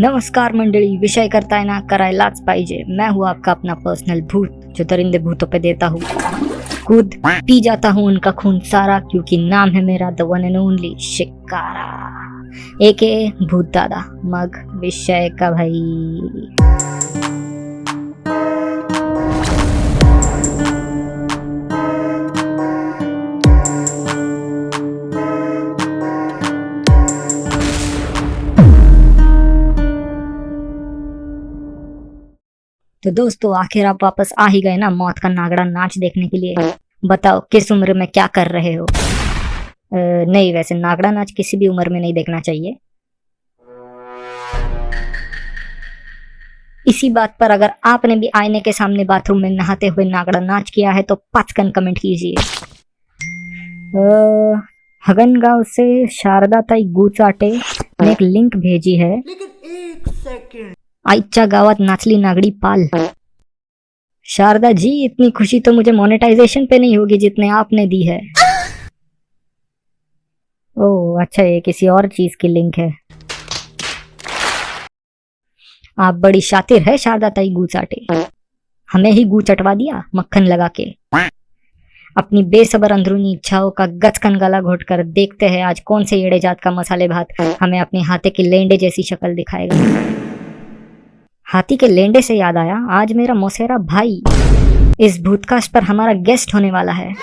नमस्कार मंडळी, विषय करताय ना करायलाच पाहिजे। मैं हूँ आपका अपना पर्सनल भूत जो दरिंदे भूतों पे देता हूँ कूद पी जाता हूँ उनका खून सारा, क्योंकि नाम है मेरा the one and only Shikara AK Bhoot Dada. मग विषय का भाई। तो दोस्तों, आखिर आप वापस आ ही गए ना मौत का नागड़ा नाच देखने के लिए। बताओ किस उम्र में क्या कर रहे हो। नहीं, वैसे नागड़ा नाच किसी भी उम्र में नहीं देखना चाहिए। इसी बात पर अगर आपने भी आईने के सामने बाथरूम में नहाते हुए नागड़ा नाच किया है तो 5 कमेंट कीजिए। हगनगांव से शारदा ताई गुचाटे ने एक लिंक भेजी है। लेकिन एक सेकंड, आईच्या गावात नाचली नागड़ी पाल। शारदा जी, इतनी खुशी तो मुझे मोनेटाइजेशन पे नहीं होगी जितने आपने दी है। ओह अच्छा, ये किसी और चीज की लिंक है। आप बड़ी शातिर है शारदा ताई गुचाटे, हमें ही गू चटवा दिया मक्खन लगा के। अपनी बेसबर अंदरूनी इच्छाओं का गचकन गला घोटकर देखते हैं आज कौन से येड़े जात का मसाले भात हमें अपने हाथे के लेंडे जैसी शक्ल दिखाएगा। हाथी के लेंडे से याद आया, आज मेरा मौसेरा भाई इस भूतकास्ट पर हमारा गेस्ट होने वाला है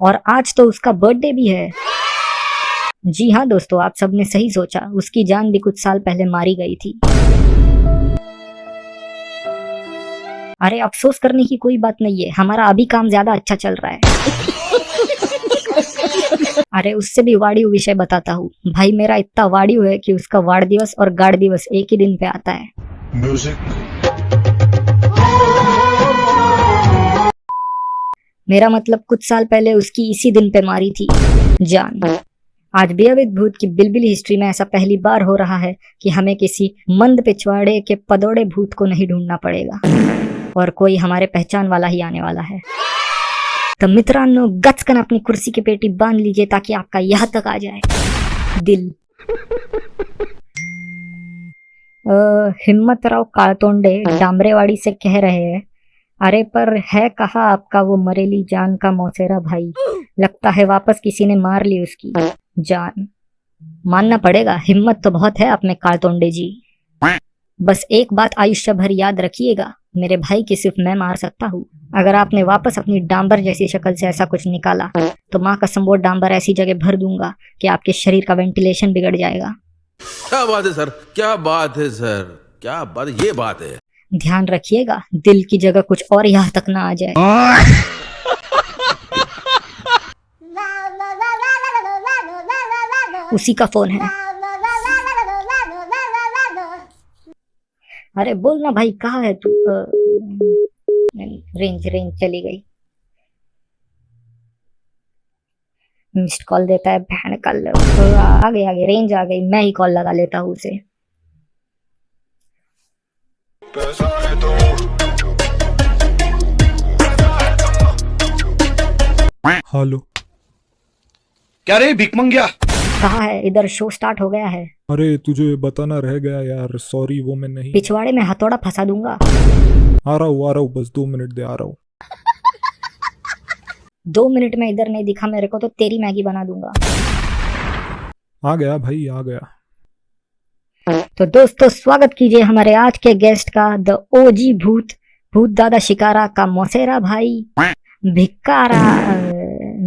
और आज तो उसका बर्थडे भी है। जी हाँ दोस्तों, आप सबने सही सोचा, उसकी जान भी कुछ साल पहले मारी गई थी। अरे अफसोस करने की कोई बात नहीं है, हमारा अभी काम ज्यादा अच्छा चल रहा है। अरे उससे भी वाड़ियो विषय बताता हूँ। भाई मेरा इतना वाड़ियो है कि उसका वाड़ दिवस और गाड़ दिवस एक ही दिन पे आता है। म्यूजिक। मेरा मतलब कुछ साल पहले उसकी इसी दिन पे मारी थी जान। आज बेअविद भूत की बिलबिल हिस्ट्री में ऐसा पहली बार हो रहा है कि हमें किसी मंद पिछवाड़े के पदोड़े भूत को नहीं ढूंढना पड़ेगा और कोई हमारे पहचान वाला ही आने वाला है। तो मित्रांनो, गचकन अपनी कुर्सी की पेटी बांध लीजिए ताकि आपका यहाँ तक आ जाए दिल। हिम्मतराव काळतोंडे डामरेवाड़ी से कह रहे हैं, अरे पर है कहा आपका वो मरेली जान का मौसेरा भाई। लगता है वापस किसी ने मार ली उसकी जान। मानना पड़ेगा, हिम्मत तो बहुत है आप में काळतोंडे जी। बस एक बात आयुष्य भर याद रखिएगा, मेरे भाई की सिर्फ मैं मार सकता हूँ। अगर आपने वापस अपनी डांबर जैसी शक्ल से ऐसा कुछ निकाला तो माँ कसम वो डांबर ऐसी जगह भर दूंगा कि आपके शरीर का वेंटिलेशन बिगड़ जाएगा। क्या बात है सर, क्या बात है सर, क्या बात, ये बात है। ध्यान रखिएगा दिल की जगह कुछ और यहाँ तक ना आ जाए। उसी का फोन है। अरे बोल ना भाई, कहाँ है तू? रेंज चली गई। मिस्ड कॉल देता है बहन कल। आगे रेंज आ गई, मैं ही कॉल लगा लेता हूँ उसे। हेलो, क्या रे भिख मंगिया? कहाँ है? इधर शो स्टार्ट हो गया है। अरे तुझे बताना रह गया यार, सॉरी वो मैं नहीं। पिछवाड़े में हथौड़ा फंसा दूंगा। आ रहा हूँ, बस 2 मिनट दे, आ रहा हूँ। 2 मिनट में इधर नहीं दिखा मेरे को तो तेरी मैगी बना दूंगा। आ गया भाई, आ गया। तो दोस्तों, स्वागत कीजिए हमारे आज के गेस्ट का, द ओजी भूत दादा शिकारा का मौसेरा भाई भिक्कारा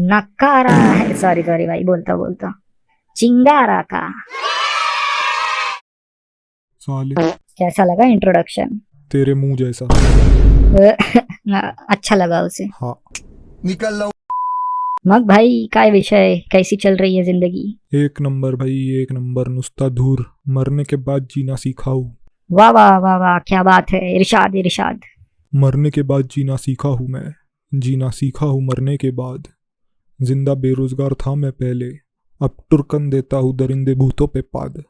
नकारा है। सॉरी भाई, बोलता चिंगारा का। साले कैसा लगा इंट्रोडक्शन? तेरे मुंह जैसा। अच्छा लगा उसे। हाँ निकल लो। मग भाई, काय विषय, कैसी चल रही है जिंदगी? एक नंबर भाई, एक नंबर। नुस्ता धूर, मरने के बाद जीना सीखा हूँ। वाह वाह वाह वाह, क्या बात है। इरशाद। मरने के बाद जीना सीखा हूँ मैं, जीना सीखा हूँ मरने के बाद। जिंदा बेरोजगार था मैं पहले, अब टुरकन देता हूँ दरिंदे भूतों पे पाद।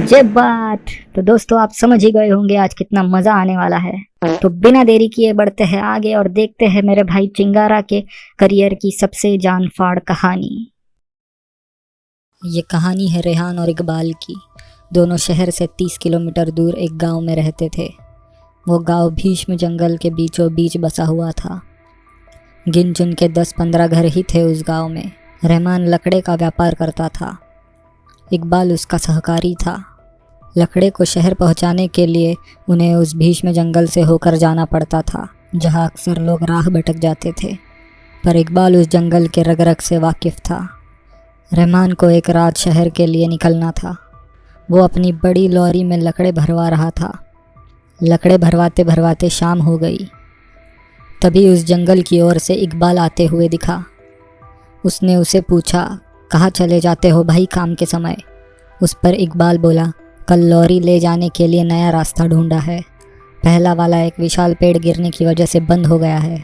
जब बात। तो दोस्तों, आप समझ ही गए होंगे आज कितना मजा आने वाला है। तो बिना देरी किए बढ़ते हैं आगे और देखते हैं मेरे भाई चिंगारा के करियर की सबसे जानफाड़ कहानी। ये कहानी है रेहान और इकबाल की, दोनों शहर से 30 किलोमीटर दूर एक गांव में रहते थे। वो गांव भीष्म जंगल के बीचों बीच बसा हुआ था। गिन चुन के 10-15 घर ही थे उस गांव में। रहमान लकड़े का व्यापार करता था। इकबाल उसका सहकारी था। लकड़े को शहर पहुंचाने के लिए उन्हें उस भीष्म जंगल से होकर जाना पड़ता था, जहां अक्सर लोग राह भटक जाते थे। पर इकबाल उस जंगल के रग रग से वाकिफ़ था। रहमान को एक रात शहर के लिए निकलना था। वो अपनी बड़ी लॉरी में लकड़े भरवा रहा था। लकड़े भरवाते भरवाते शाम हो गई। तभी उस जंगल की ओर से इकबाल आते हुए दिखा। उसने उसे पूछा, कहाँ चले जाते हो भाई काम के समय? उस पर इकबाल बोला, कल लॉरी ले जाने के लिए नया रास्ता ढूंढा है। पहला वाला एक विशाल पेड़ गिरने की वजह से बंद हो गया है।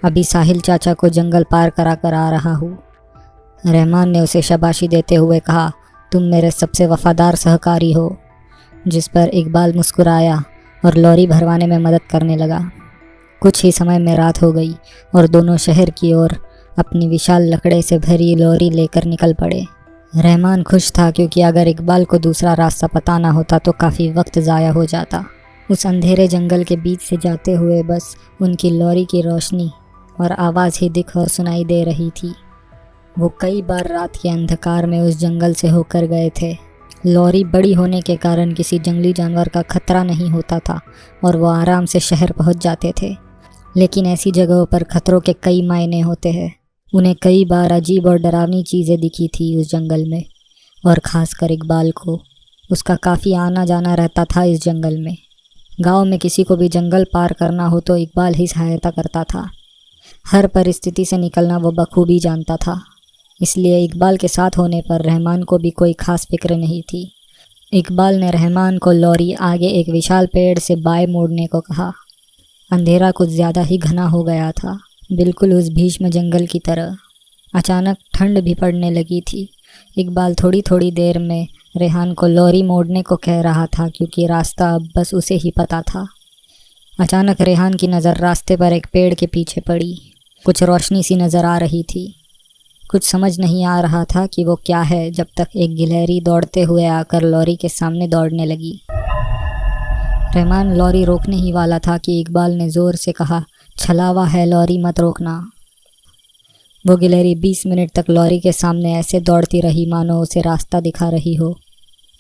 अभी साहिल चाचा को जंगल पार करा कर आ रहा हूँ। रहमान ने उसे शाबाशी देते हुए कहा, तुम मेरे सबसे वफादार सहकारी हो। जिस पर इकबाल मुस्कुराया और लॉरी भरवाने में मदद करने लगा। कुछ ही समय में रात हो गई और दोनों शहर की ओर अपनी विशाल लकड़े से भरी लॉरी लेकर निकल पड़े। रहमान खुश था क्योंकि अगर इकबाल को दूसरा रास्ता पता ना होता तो काफ़ी वक्त ज़ाया हो जाता। उस अंधेरे जंगल के बीच से जाते हुए बस उनकी लॉरी की रोशनी और आवाज़ ही दिख और सुनाई दे रही थी। वो कई बार रात के अंधकार में उस जंगल से होकर गए थे। लॉरी बड़ी होने के कारण किसी जंगली जानवर का खतरा नहीं होता था और वो आराम से शहर पहुंच जाते थे। लेकिन ऐसी जगहों पर खतरों के कई मायने होते हैं। उन्हें कई बार अजीब और डरावनी चीज़ें दिखी थी उस जंगल में, और ख़ासकर इकबाल को। उसका काफ़ी आना जाना रहता था इस जंगल में। गांव में किसी को भी जंगल पार करना हो तो इकबाल ही सहायता करता था। हर परिस्थिति से निकलना वो बखूबी जानता था। इसलिए इकबाल के साथ होने पर रहमान को भी कोई ख़ास फिक्र नहीं थी। इकबाल ने रहमान को लॉरी आगे एक विशाल पेड़ से बाएं मोड़ने को कहा। अंधेरा कुछ ज़्यादा ही घना हो गया था, बिल्कुल उस भीष्म जंगल की तरह। अचानक ठंड भी पड़ने लगी थी। इकबाल थोड़ी थोड़ी देर में रेहान को लॉरी मोड़ने को कह रहा था क्योंकि रास्ता अब बस उसे ही पता था। अचानक रेहान की नज़र रास्ते पर एक पेड़ के पीछे पड़ी। कुछ रोशनी सी नज़र आ रही थी। कुछ समझ नहीं आ रहा था कि वो क्या है, जब तक एक गिलहरी दौड़ते हुए आकर लॉरी के सामने दौड़ने लगी। रहमान लॉरी रोकने ही वाला था कि इकबाल ने ज़ोर से कहा, छलावा है, लॉरी मत रोकना। वो गिलहरी 20 मिनट तक लॉरी के सामने ऐसे दौड़ती रही मानो उसे रास्ता दिखा रही हो।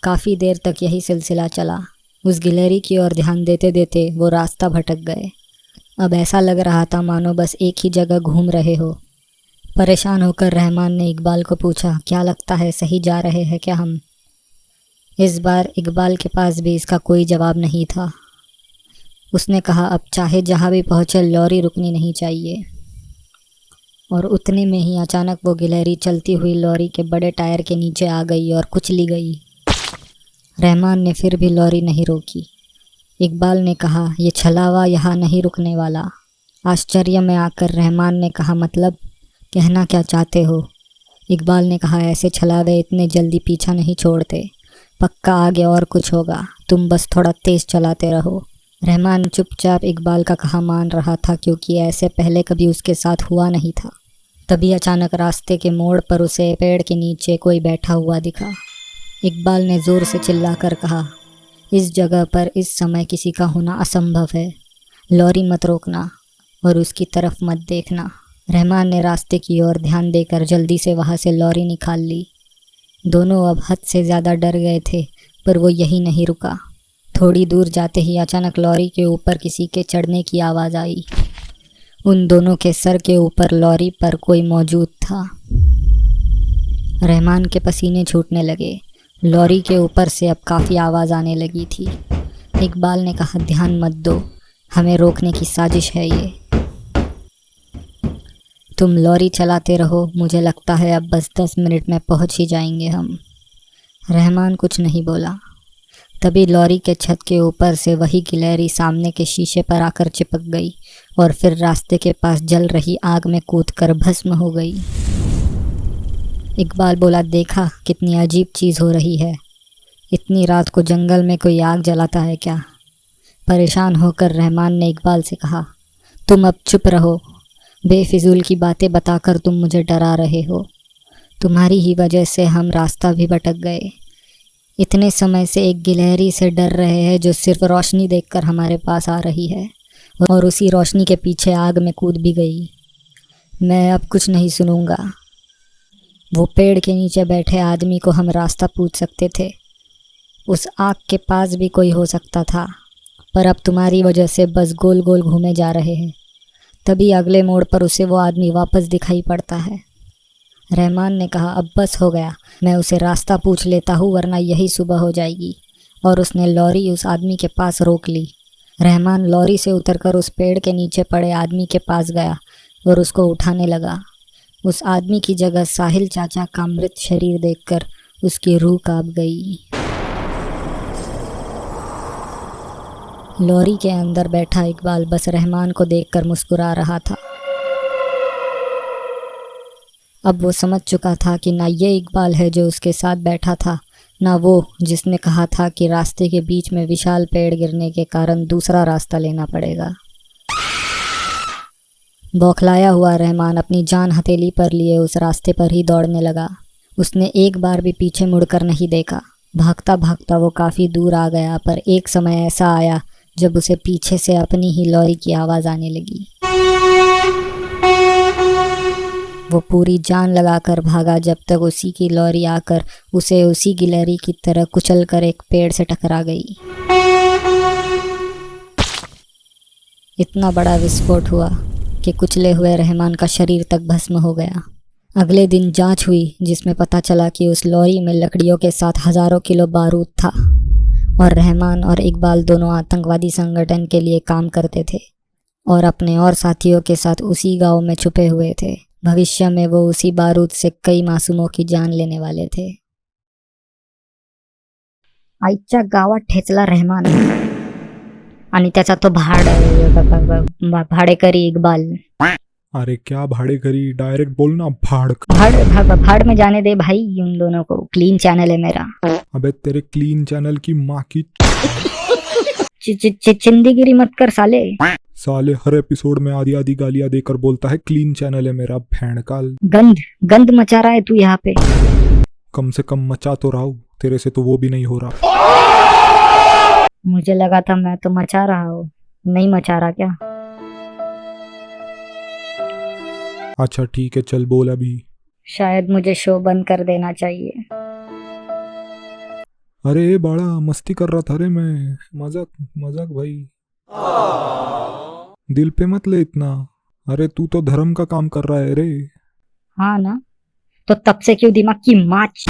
काफ़ी देर तक यही सिलसिला चला। उस गिलहरी की ओर ध्यान देते देते वो रास्ता भटक गए। अब ऐसा लग रहा था मानो बस एक ही जगह घूम रहे हो। परेशान होकर रहमान ने इकबाल को पूछा, क्या लगता है सही जा रहे हैं क्या हम? इस बार इकबाल के पास भी इसका कोई जवाब नहीं था। उसने कहा, अब चाहे जहाँ भी पहुँचे लॉरी रुकनी नहीं चाहिए। और उतने में ही अचानक वो गिलहरी चलती हुई लॉरी के बड़े टायर के नीचे आ गई और कुचली गई। रहमान ने फिर भी लॉरी नहीं रोकी। इकबाल ने कहा, ये छलावा यहाँ नहीं रुकने वाला। आश्चर्य में आकर रहमान ने कहा, मतलब कहना क्या चाहते हो? इकबाल ने कहा, ऐसे छलावे इतने जल्दी पीछा नहीं छोड़ते। पक्का आगे और कुछ होगा, तुम बस थोड़ा तेज़ चलाते रहो। रहमान चुपचाप इकबाल का कहा मान रहा था क्योंकि ऐसे पहले कभी उसके साथ हुआ नहीं था। तभी अचानक रास्ते के मोड़ पर उसे पेड़ के नीचे कोई बैठा हुआ दिखा। इकबाल ने ज़ोर से चिल्लाकर कहा, इस जगह पर इस समय किसी का होना असंभव है। लॉरी मत रोकना और उसकी तरफ मत देखना। रहमान ने रास्ते की ओर ध्यान देकर जल्दी से वहाँ से लॉरी निकाल ली। दोनों अब हद से ज़्यादा डर गए थे, पर वो यही नहीं रुका। थोड़ी दूर जाते ही अचानक लॉरी के ऊपर किसी के चढ़ने की आवाज़ आई। उन दोनों के सर के ऊपर लॉरी पर कोई मौजूद था। रहमान के पसीने छूटने लगे। लॉरी के ऊपर से अब काफ़ी आवाज़ आने लगी थी। इकबाल ने कहा, ध्यान मत दो, हमें रोकने की साजिश है ये। तुम लॉरी चलाते रहो, मुझे लगता है अब बस 10 मिनट में पहुंच ही जाएंगे हम। रहमान कुछ नहीं बोला। तभी लॉरी के छत के ऊपर से वही गिलहरी सामने के शीशे पर आकर चिपक गई और फिर रास्ते के पास जल रही आग में कूदकर भस्म हो गई। इकबाल बोला, देखा कितनी अजीब चीज़ हो रही है। इतनी रात को जंगल में कोई आग जलाता है क्या? परेशान होकर रहमान ने इकबाल से कहा, तुम अब चुप रहो। बेफिजूल की बातें बताकर तुम मुझे डरा रहे हो। तुम्हारी ही वजह से हम रास्ता भी भटक गए। इतने समय से एक गिलहरी से डर रहे हैं जो सिर्फ रोशनी देखकर हमारे पास आ रही है और उसी रोशनी के पीछे आग में कूद भी गई। मैं अब कुछ नहीं सुनूंगा। वो पेड़ के नीचे बैठे आदमी को हम रास्ता पूछ सकते थे, उस आग के पास भी कोई हो सकता था, पर अब तुम्हारी वजह से बस गोल गोल घूमे जा रहे हैं। तभी अगले मोड़ पर उसे वो आदमी वापस दिखाई पड़ता है। रहमान ने कहा, अब बस हो गया, मैं उसे रास्ता पूछ लेता हूँ वरना यही सुबह हो जाएगी। और उसने लॉरी उस आदमी के पास रोक ली। रहमान लॉरी से उतरकर उस पेड़ के नीचे पड़े आदमी के पास गया और उसको उठाने लगा। उस आदमी की जगह साहिल चाचा का मृत शरीर देखकर उसकी रूह कांप गई। लॉरी के अंदर बैठा इकबाल बस रहमान को देखकर मुस्कुरा रहा था। अब वो समझ चुका था कि ना ये इकबाल है जो उसके साथ बैठा था, ना वो जिसने कहा था कि रास्ते के बीच में विशाल पेड़ गिरने के कारण दूसरा रास्ता लेना पड़ेगा। बौखलाया हुआ रहमान अपनी जान हथेली पर लिए उस रास्ते पर ही दौड़ने लगा। उसने एक बार भी पीछे मुड़कर नहीं देखा। भागता भागता वो काफ़ी दूर आ गया, पर एक समय ऐसा आया जब उसे पीछे से अपनी ही लॉरी की आवाज़ आने लगी। वो पूरी जान लगाकर भागा जब तक उसी की लॉरी आकर उसे उसी गिलहरी की तरह कुचलकर एक पेड़ से टकरा गई। इतना बड़ा विस्फोट हुआ कि कुचले हुए रहमान का शरीर तक भस्म हो गया। अगले दिन जांच हुई जिसमें पता चला कि उस लॉरी में लकड़ियों के साथ हज़ारों किलो बारूद था और रहमान और इकबाल दोनों आतंकवादी संगठन के लिए काम करते थे और अपने और साथियों के साथ उसी गांव में छुपे हुए थे। भविष्य में वो उसी बारूद से कई मासूमों की जान लेने वाले थे। आईच्या गावात ठेचला रहमान आणि त्याचा तो भाडेकरी इकबाल। अरे क्या भाड़े करी, डायरेक्ट बोल ना, भाड़। भाड़ में जाने दे भाई उन दोनों को, क्लीन चैनल है मेरा। अबे तेरे क्लीन चैनल की माँ की चिंदीगिरी मत कर साले। साले हर एपिसोड में आधी आधी गालियां देकर बोलता है क्लीन चैनल है मेरा, भैंड का। गंद मचा रहा है तू यहाँ पे। कम से कम मचा तो रहा हूँ, तेरे से तो वो भी नहीं हो रहा। मुझे लगा था मैं तो मचा रहा हूँ, नहीं मचा रहा क्या? अच्छा ठीक है, चल बोल अभी। शायद मुझे शो बंद कर देना चाहिए। अरे बड़ा मस्ती कर रहा था रे मैं, मजाक भाई, दिल पे मत ले इतना। अरे तू तो धर्म का काम कर रहा है रे। हाँ ना, तो तब से क्यों दिमाग की माच?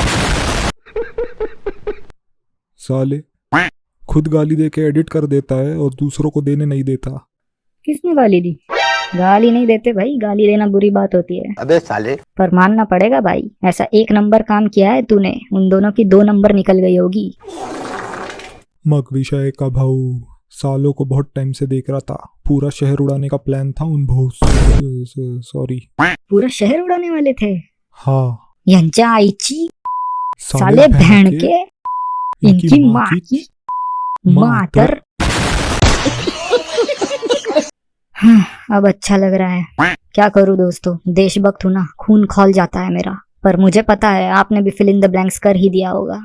साले खुद गाली दे के एडिट कर देता है और दूसरों को देने नहीं देता। किसने गाली दी? गाली नहीं देते भाई, गाली देना बुरी बात होती है। अबे साले, पर मानना पड़ेगा भाई, ऐसा 1 नंबर काम किया है तूने, उन दोनों की 2 नंबर निकल गई होगी। मग विषय का भाऊ, सालों को बहुत टाइम से देख रहा था, पूरा शहर उड़ाने का प्लान था उन भोस। सॉरी, पूरा शहर उड़ाने वाले थे? हाँ। यांच्या आईची साले बहन के इनकी माँ की मातर। अब अच्छा लग रहा है। क्या करूं दोस्तों, देशभक्त हूं ना, खून खौल जाता है मेरा। पर मुझे पता है आपने भी फिल इन द ब्लैंक्स कर ही दिया होगा।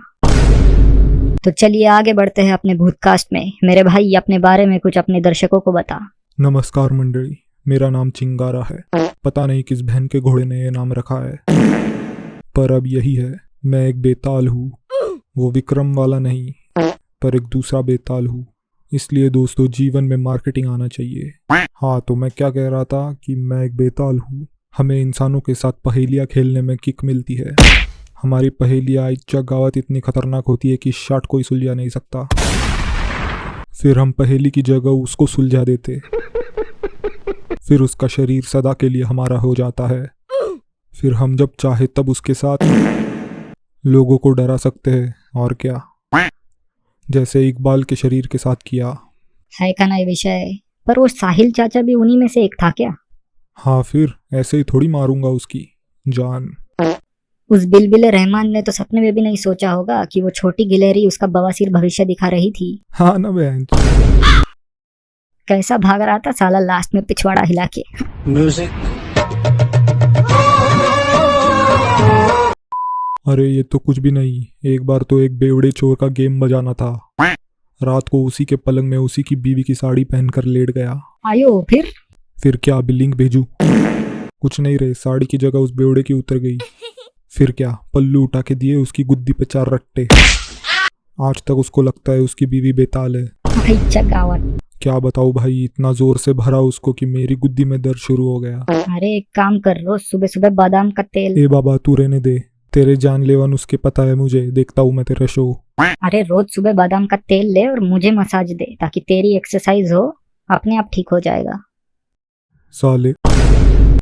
तो चलिए आगे बढ़ते हैं अपने भूतकास्ट में। मेरे भाई अपने बारे में कुछ अपने दर्शकों को बता। नमस्कार मंडली, मेरा नाम चिंगारा है। पता नहीं किस बहन के घोड़े ने ये नाम रखा है, पर अब यही है। मैं एक बेताल हूँ, वो विक्रम वाला नहीं, पर एक दूसरा बेताल हूँ। इसलिए दोस्तों जीवन में मार्केटिंग आना चाहिए। हाँ, तो मैं क्या कह रहा था कि मैं एक बेताल हूँ। हमें इंसानों के साथ पहेलियाँ खेलने में किक मिलती है। हमारी पहेलियाँ आईच्या गावात इतनी खतरनाक होती है कि शाट कोई सुलझा नहीं सकता। फिर हम पहेली की जगह उसको सुलझा देते, फिर उसका शरीर सदा के लिए हमारा हो जाता है। फिर हम जब चाहे तब उसके साथ लोगों को डरा सकते हैं, और क्या, जैसे इकबाल के शरीर के साथ किया है का ना ये विषय। पर वो साहिल चाचा भी उन्हीं में से एक था क्या? हाँ, फिर ऐसे ही थोड़ी मारूंगा उसकी जान। उस बिलबिले रहमान ने तो सपने में भी नहीं सोचा होगा कि वो छोटी गिलहरी उसका बवासीर भविष्य दिखा रही थी। हाँ ना बहन, कैसा भाग रहा था साला लास्ट में पिछवाड़ा हिला के। म्यूजिक। अरे ये तो कुछ भी नहीं, एक बार तो एक बेवड़े चोर का गेम बजाना था। रात को उसी के पलंग में उसी की बीवी की साड़ी पहनकर लेट गया। आयो फिर क्या अभी लिंक भेजू? कुछ नहीं रे, साड़ी की जगह उस बेवड़े की उतर गई। फिर क्या, पल्लू उठा के दिए उसकी गुद्दी पे 4 रट्टे। आज तक उसको लगता है उसकी बीवी बेताल है। भाई चगावत। क्या बताऊँ भाई, इतना जोर से भरा उसको कि मेरी गुद्दी में दर्द शुरू हो गया। अरे एक काम कर, रोज सुबह सुबह बादाम का तेल। ए बाबा तू रहने दे, तेरे जानलेवा नुस्खे पता है मुझे, देखता हूँ मैं तेरा शो। अरे रोज सुबह बादाम का तेल ले और मुझे मसाज दे, ताकि तेरी एक्सरसाइज हो, अपने आप ठीक हो जाएगा। साले।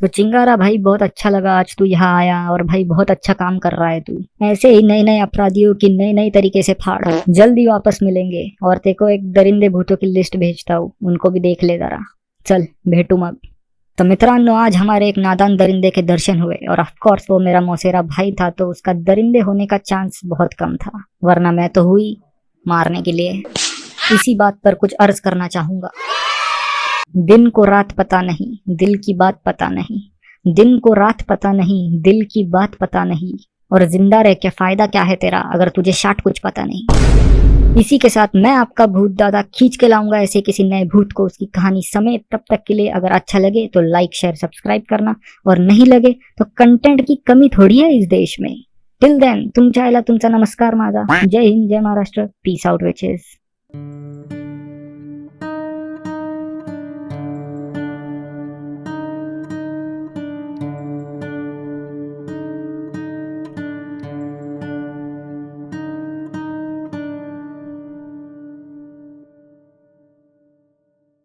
तो चिंगारा भाई, बहुत अच्छा लगा आज तू यहाँ आया, और भाई बहुत अच्छा काम कर रहा है तू। ऐसे ही नए नए अपराधियों की नई नई तरीके से फाड़। जल्दी वापस मिलेंगे, और तेरे को एक दरिंदे भूतों की लिस्ट भेजता हूँ, उनको भी देख ले जरा। चल भेटू मग। तो मित्रांनो, आज हमारे एक नादान दरिंदे के दर्शन हुए, और ऑफ कोर्स वो मेरा मौसेरा भाई था, तो उसका दरिंदे होने का चांस बहुत कम था, वरना मैं तो हुई मारने के लिए। इसी बात पर कुछ अर्ज करना चाहूंगा। दिन को रात पता नहीं, दिल की बात पता नहीं। दिन को रात पता नहीं, दिल की बात पता नहीं। और जिंदा रह के फायदा क्या है तेरा, अगर तुझे शाट कुछ पता नहीं। इसी के साथ मैं आपका भूत दादा खींच के लाऊंगा ऐसे किसी नए भूत को, उसकी कहानी समेत। तब तक के लिए अगर अच्छा लगे तो लाइक शेयर सब्सक्राइब करना, और नहीं लगे तो कंटेंट की कमी थोड़ी है इस देश में। टिल देन, तुमच्या आईला तुमचा नमस्कार माझा। जय हिंद, जय महाराष्ट्र, पीस आउट विचेस।